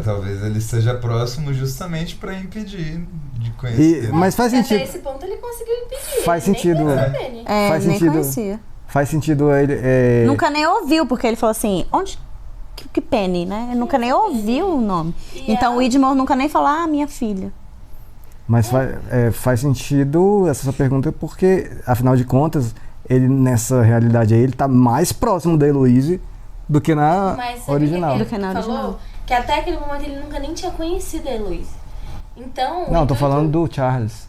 Speaker 4: Talvez ele esteja próximo justamente para impedir de conhecer.
Speaker 3: Mas faz sentido.
Speaker 1: Até esse ponto ele conseguiu impedir.
Speaker 3: Faz sentido.
Speaker 2: Faz
Speaker 3: nem
Speaker 2: sentido. Conhecia.
Speaker 3: Faz sentido ele.
Speaker 2: Nunca nem ouviu, porque ele falou assim, onde que Penny, né? Ele nunca nem ouviu o nome. Então o Widmore nunca nem falou, minha filha.
Speaker 3: Mas faz sentido essa sua pergunta, porque, afinal de contas, ele nessa realidade aí, ele tá mais próximo da Heloise do que na original.
Speaker 1: Do que na original. Que até aquele momento ele nunca nem tinha conhecido a Heloise. Então...
Speaker 3: Não, tô falando do Charles.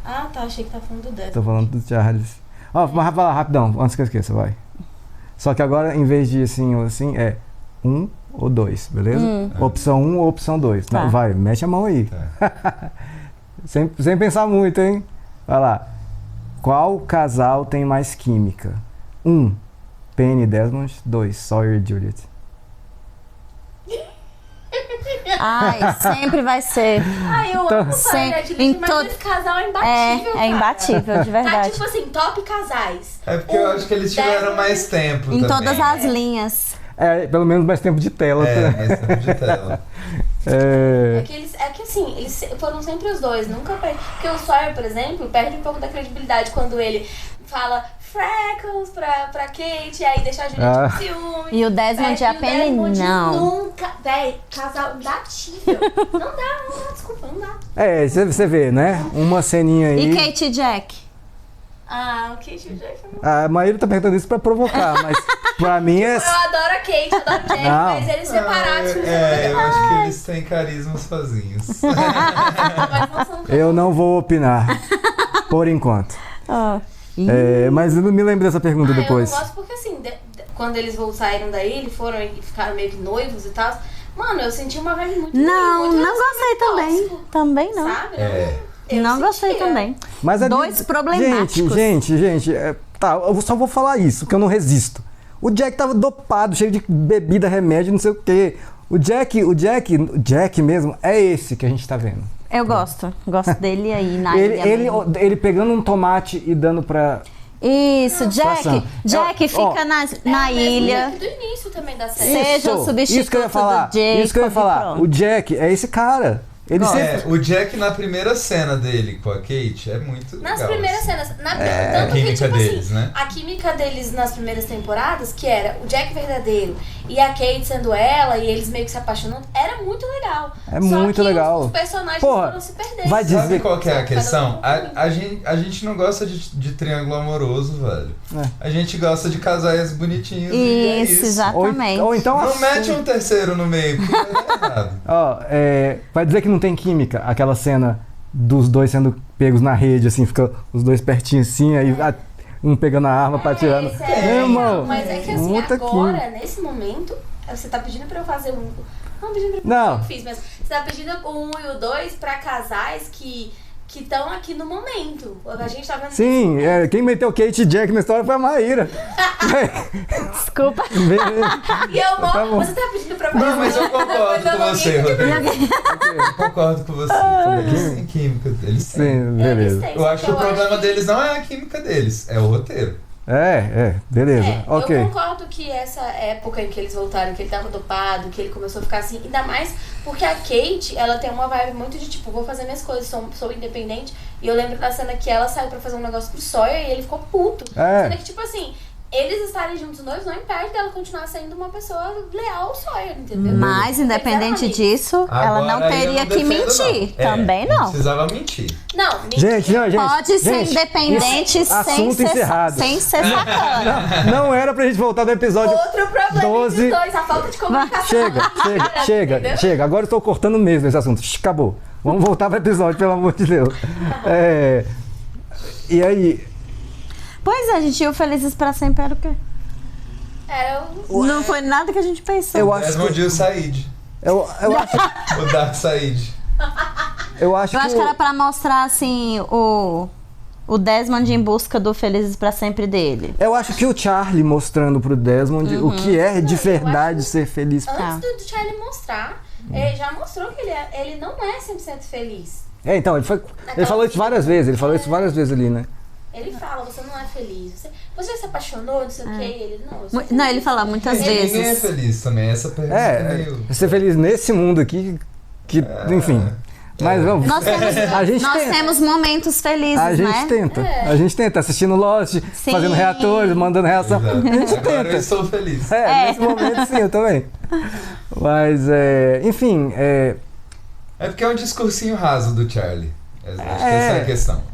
Speaker 1: Ah, tá. Achei que tá falando do Desmond.
Speaker 3: Tô falando do Charles. Mas vai lá, rapidão, antes que eu esqueça, vai. Só que agora, em vez de assim ou assim, é 1 ou 2, beleza? Opção 1 ou opção 2.
Speaker 2: Tá.
Speaker 3: Não, vai, mete a mão aí. sem pensar muito, hein? Vai lá. Qual casal tem mais química? 1, Penny e Desmond. 2, Sawyer e Juliet.
Speaker 2: Sempre vai ser.
Speaker 1: Eu amo Sawyer e Juliet, mas esse casal é imbatível,
Speaker 2: É imbatível, de verdade.
Speaker 1: Tá tipo assim, top casais.
Speaker 4: É porque eu acho que eles tiveram mais tempo também.
Speaker 2: Em todas as linhas.
Speaker 3: Pelo menos mais tempo de tela.
Speaker 4: Mais tempo de tela.
Speaker 1: É que assim, eles foram sempre os dois, nunca perde. Porque o Sawyer, por exemplo, perde um pouco da credibilidade quando ele fala Freckles pra Kate, e aí deixa a Juliet com ciúme.
Speaker 2: E o Desmond e a Penny, não.
Speaker 1: Nunca, casal imbatível. Não dá, desculpa, não dá.
Speaker 3: Você vê, né? Uma ceninha aí.
Speaker 2: E Kate e Jack?
Speaker 1: O Kate e o Jack não.
Speaker 3: A Maíra tá perguntando isso pra provocar, mas pra mim é...
Speaker 1: Eu adoro a Kate, adoro o Jack, mas eles separados...
Speaker 4: Eu acho que eles têm carisma sozinhos.
Speaker 3: Eu não vou opinar, por enquanto. Mas eu não me lembro dessa pergunta depois.
Speaker 1: Eu não gosto porque assim, quando eles saíram daí, eles foram e ficaram meio que noivos e tal. Mano, eu senti uma vibe muito
Speaker 2: não gostei também. Também não.
Speaker 1: Sabe?
Speaker 2: Não gostei também.
Speaker 3: Mas
Speaker 2: dois problemáticos.
Speaker 3: Gente, eu só vou falar isso, que eu não resisto. O Jack tava dopado, cheio de bebida, remédio, não sei o quê. O Jack mesmo, é esse que a gente tá vendo.
Speaker 2: Eu gosto dele aí na ilha.
Speaker 3: Ele pegando um tomate e dando pra...
Speaker 2: Isso, Jack fica na ilha.
Speaker 1: Do início também da série.
Speaker 2: Seja o substituto
Speaker 3: isso que eu ia falar,
Speaker 2: do Jacob.
Speaker 3: Isso que eu ia falar.
Speaker 2: Pronto.
Speaker 3: O Jack é esse cara. Ele sempre...
Speaker 4: O Jack na primeira cena dele com a Kate é muito legal.
Speaker 1: Nas primeiras cenas. Tanto
Speaker 4: a química
Speaker 1: que,
Speaker 4: deles,
Speaker 1: assim,
Speaker 4: né?
Speaker 1: A química deles nas primeiras temporadas, que era o Jack verdadeiro e a Kate sendo ela, e eles meio que se apaixonando, era muito legal.
Speaker 3: Muito legal.
Speaker 1: Os personagens foram se perdendo.
Speaker 3: Vai dizer...
Speaker 4: Sabe qual que é a questão? A gente não gosta de triângulo amoroso, velho. A gente gosta de casais bonitinhos.
Speaker 2: Isso, exatamente.
Speaker 3: Ou então
Speaker 4: não mete um terceiro no meio, porque é errado.
Speaker 3: Vai dizer que não tem química, aquela cena dos dois sendo pegos na rede, assim, fica os dois pertinhos assim, aí um pegando a arma pra atirar. Irmão,
Speaker 1: mas é que assim, agora, nesse momento, você tá pedindo pra eu fazer Não pedindo pra eu fazer o que eu fiz, mas você tá pedindo o 1 e o 2 pra casais que que estão aqui no momento. A gente tá vendo.
Speaker 3: Sim, quem meteu Kate e Jack na história foi a Maíra.
Speaker 2: Desculpa.
Speaker 1: E eu
Speaker 3: Tá bom.
Speaker 1: você tá pedindo pra
Speaker 4: Não, mas eu concordo com você, Rodrigo. Eu concordo com você. Eles têm química, eles têm.
Speaker 3: Sim, beleza.
Speaker 4: Eu acho que o problema deles não é a química deles, é o roteiro.
Speaker 3: Beleza. Ok.
Speaker 1: Eu concordo que essa época em que eles voltaram, que ele tava dopado, que ele começou a ficar assim, ainda mais porque a Kate, ela tem uma vibe muito de tipo, vou fazer minhas coisas, sou independente. E eu lembro da cena que ela saiu pra fazer um negócio pro Sawyer e ele ficou puto. Cena que, tipo assim, eles estarem juntos noivos não impede dela continuar sendo uma pessoa leal ao Sawyer, entendeu?
Speaker 2: Mas, independente disso, ela não teria que mentir. Também não.
Speaker 4: Não precisava mentir.
Speaker 1: Não,
Speaker 3: Gente.
Speaker 2: Pode ser independente sem ser sacana.
Speaker 3: Não era pra gente voltar do episódio
Speaker 1: Outro problema
Speaker 3: 12.
Speaker 1: dos dois, a falta de comunicação.
Speaker 3: Chega. Agora eu tô cortando mesmo esse assunto. Acabou. Vamos voltar pro episódio, pelo amor de Deus. E aí...
Speaker 2: Pois é, gente, e o Felizes pra Sempre era o quê? Não foi nada que a gente pensou.
Speaker 4: Eu acho que o Said.
Speaker 3: Eu acho...
Speaker 4: O Dark Said.
Speaker 3: Eu acho
Speaker 2: que era pra mostrar, assim, o Desmond em busca do Felizes pra Sempre dele.
Speaker 3: Eu acho que o Charlie mostrando pro Desmond o que é de verdade ser feliz.
Speaker 1: Antes do Charlie mostrar, ele já mostrou que ele não é 100% feliz.
Speaker 3: Então, ele falou isso várias vezes. Ele falou isso várias vezes ali, né?
Speaker 1: Ele fala, você não é feliz. Você já se apaixonou, não sei o que, ele não.
Speaker 2: Não, ele fala muitas vezes.
Speaker 4: Ninguém é feliz também, essa pergunta
Speaker 3: ser feliz nesse mundo aqui, enfim. Mas vamos.
Speaker 2: Nós temos momentos felizes,
Speaker 3: a gente tenta. A gente tenta, assistindo Lost, fazendo reatores, mandando reação.
Speaker 4: Exato.
Speaker 3: A gente
Speaker 4: Agora
Speaker 3: tenta.
Speaker 4: eu estou feliz.
Speaker 3: Nesse momento sim, eu também. Mas, enfim.
Speaker 4: É porque é um discursinho raso do Charlie. Acho que essa é a questão.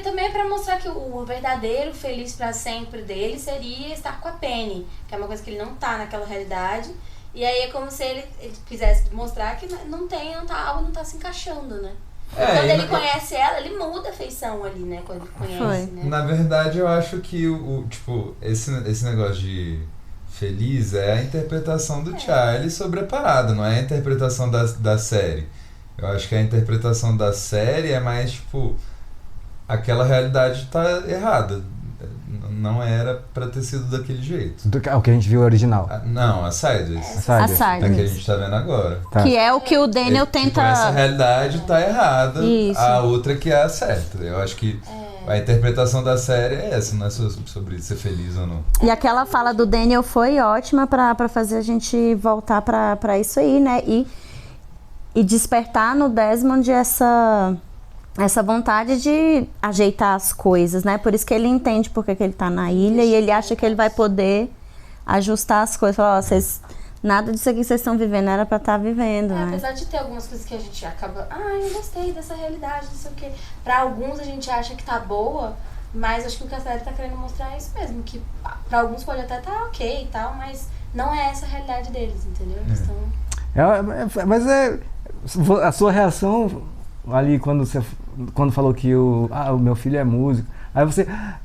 Speaker 1: Também é pra mostrar que o verdadeiro feliz pra sempre dele seria estar com a Penny, que é uma coisa que ele não tá naquela realidade. E aí é como se ele quisesse mostrar que algo não tá se encaixando, né? Quando ele conhece ela, ele muda a feição ali, né? Quando ele conhece, né?
Speaker 4: Na verdade, eu acho que esse negócio de feliz é a interpretação do Charlie sobre a parada, não é a interpretação da série. Eu acho que a interpretação da série é mais, tipo, aquela realidade tá errada. Não era pra ter sido daquele jeito.
Speaker 3: O que a gente viu original.
Speaker 4: Não, a Sideways.
Speaker 2: A Sideways.
Speaker 4: É que a gente tá vendo agora.
Speaker 2: Que é o que o Daniel tenta...
Speaker 4: Essa realidade tá errada,
Speaker 2: Isso.
Speaker 4: a outra que é a certa. Eu acho que a interpretação da série é essa, não é sobre ser feliz ou não.
Speaker 2: E aquela fala do Daniel foi ótima pra fazer a gente voltar pra isso aí, né? E despertar no Desmond essa vontade de ajeitar as coisas, né? Por isso que ele entende porque que ele tá na ilha e ele acha que ele vai poder ajustar as coisas. Falar, nada disso aqui que vocês estão vivendo era pra estar vivendo, né?
Speaker 1: Apesar de ter algumas coisas que a gente acaba... eu gostei dessa realidade, não sei o quê. Pra alguns a gente acha que tá boa, mas acho que o que a série tá querendo mostrar é isso mesmo. Que pra alguns pode até tá ok e tal, mas não é essa a realidade deles, entendeu? Eles estão...
Speaker 3: Mas a sua reação ali quando falou que o meu filho é músico, aí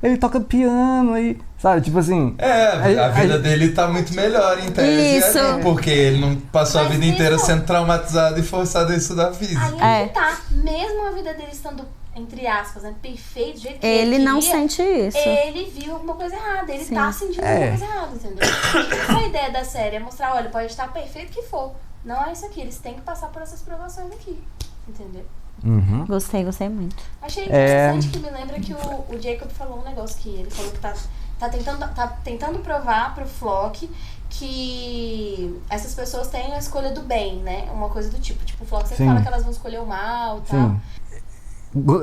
Speaker 3: ele toca piano, aí, sabe, tipo assim...
Speaker 4: a vida dele tá muito melhor em tese, porque ele não passou a vida inteira sendo traumatizado e forçado a estudar física.
Speaker 1: Aí tá, mesmo a vida dele estando, entre aspas, né, perfeito, do jeito que
Speaker 2: ele não sente isso.
Speaker 1: Ele viu alguma coisa errada, ele tá sentindo alguma coisa errada, entendeu? Essa é a ideia da série, é mostrar, olha, pode estar perfeito que for, não é isso aqui, eles têm que passar por essas provações aqui, entendeu?
Speaker 3: Uhum.
Speaker 2: Gostei muito.
Speaker 1: Achei interessante que me lembra que o Jacob falou um negócio que ele falou que tá tentando provar pro Flock que essas pessoas têm a escolha do bem, né? Uma coisa do tipo o Flock sempre fala que elas vão escolher o mal e tal.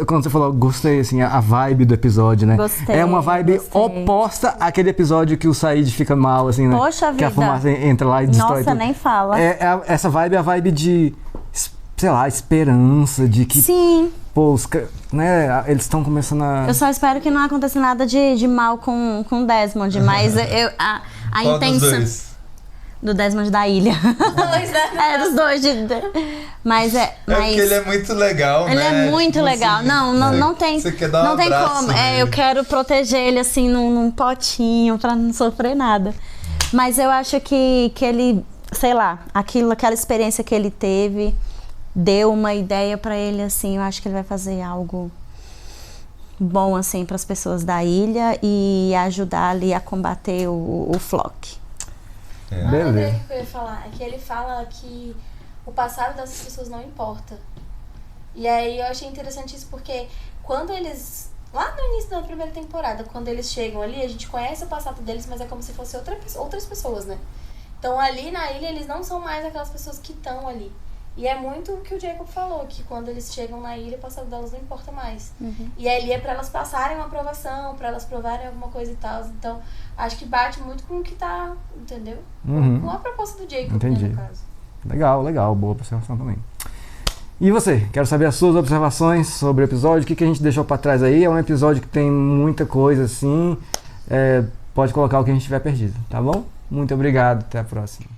Speaker 3: Quando você falou, gostei, assim, a vibe do episódio, né?
Speaker 2: Gostei,
Speaker 3: é uma vibe oposta àquele episódio que o Said fica mal, assim, né?
Speaker 2: Poxa vida.
Speaker 3: Que a fumaça entra lá e destrói tudo.
Speaker 2: Nem fala.
Speaker 3: Essa vibe é a vibe de... sei lá, esperança de que...
Speaker 2: Sim.
Speaker 3: Pô, né, eles estão começando a...
Speaker 2: Eu só espero que não aconteça nada de mal com o Desmond, mas a intenção... Do Desmond da ilha. Dos dois. Mas
Speaker 4: porque ele é muito legal,
Speaker 2: ele
Speaker 4: né?
Speaker 2: Ele é muito legal. Não tem...
Speaker 4: Você quer dar um
Speaker 2: abraço,
Speaker 4: tem como.
Speaker 2: Eu quero proteger ele, assim, num potinho, pra não sofrer nada. Mas eu acho que ele... Sei lá, aquela experiência que ele teve... deu uma ideia pra ele, assim, eu acho que ele vai fazer algo bom, assim, para as pessoas da ilha e ajudar ali a combater o Flock.
Speaker 1: Beleza. O que eu ia falar é que ele fala que o passado dessas pessoas não importa. E aí eu achei interessante isso porque quando eles, lá no início da primeira temporada, quando eles chegam ali, a gente conhece o passado deles, mas é como se fosse outras pessoas, né? Então ali na ilha eles não são mais aquelas pessoas que estão ali. E é muito o que o Jacob falou, que quando eles chegam na ilha, o passado delas não importa mais. E ali é pra elas passarem uma aprovação, pra elas provarem alguma coisa e tal. Então, acho que bate muito com o que tá, entendeu? Com a proposta do Jacob,
Speaker 3: Entendi.
Speaker 1: né, no caso.
Speaker 3: Legal, boa observação também. E você? Quero saber as suas observações sobre o episódio, o que a gente deixou pra trás aí. É um episódio que tem muita coisa assim, pode colocar o que a gente tiver perdido, tá bom? Muito obrigado, até a próxima.